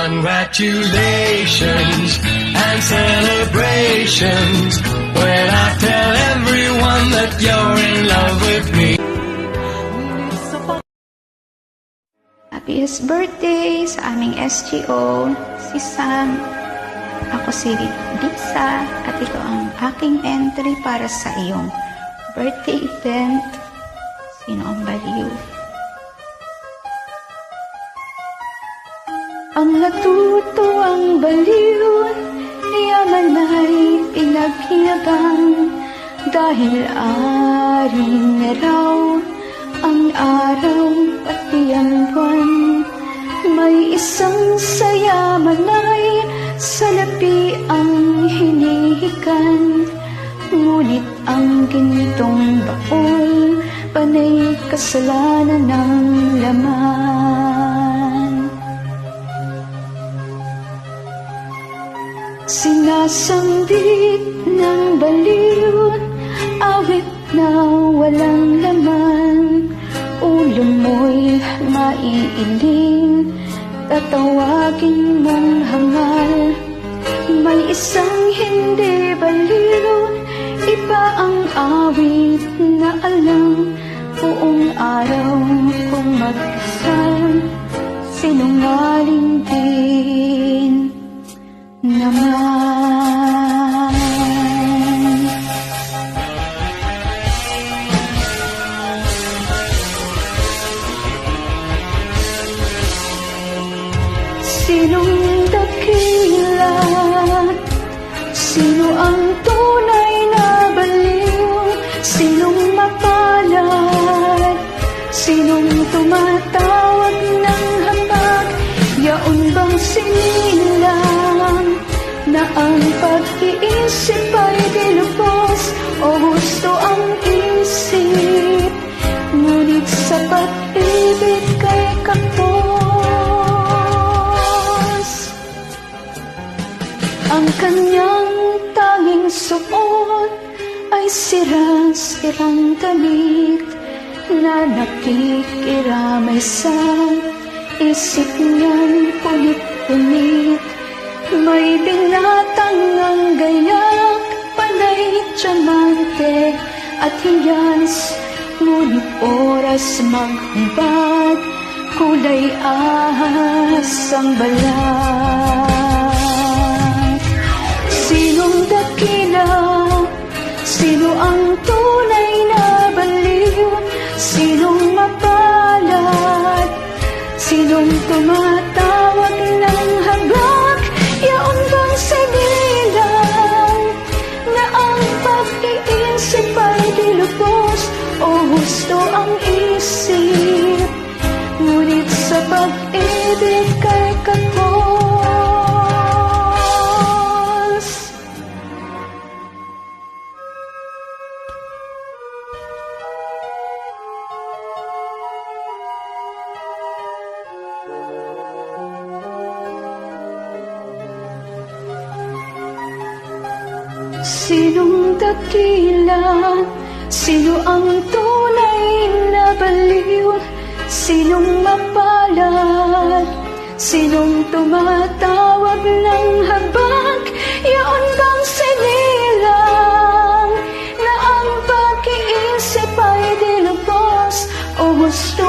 Congratulations and celebrations when I tell everyone that you're in love with me. Happiest birthday sa aming SGO, si Sam. Ako si Lisa at ito ang aking entry para sa iyong birthday event. Sino ang baliw? Ang natutuwang baliw, yaman ay pinaghiyabang, dahil aring raw ang araw pati ang buwan. May isang sayaman ay salapi ang hinihikan, ngunit ang gintong baon panay kasalanan ng laman. Sinasambit ng baliw, awit na walang laman. Ulo mo'y maiiling, tatawagin mong hangal. May isang hindi baliw, iba ang awit na alam. Buong araw kung magkasal, sinungaling din naman. Sinong dakila? Sino ang tunay na baliw? Sinong mapalad? Sinong tumatawag ng hambag? Yaon bang sinilang na ang pag-iisip ay dilubos, o gusto ang isip, ngunit sa pag-ibig kay kapos? Ang kanyang tanging suot ay sirang damit na nakikiramay sa isip niyang punit-punit. May binatang ang gayak, panay tiyamante at hiyas, ngunit oras maghubad, kulay ahas ang balat. Sinong dakila? Sino ang tunay na baliw? Sinong mapalad? Sinong tumatawag ng habag? Yaon bang sigilang na ang pag-iisip ay dilubos, o gusto ang isip, ngunit sa pag-ibig kay kapos? Sinong dakila? Sino ang tunay na baliw? Sinong mapalad? Sinong tumatawag ng habag? Yaon bang sinilang na ang pag-iisip ay dilubos, o gusto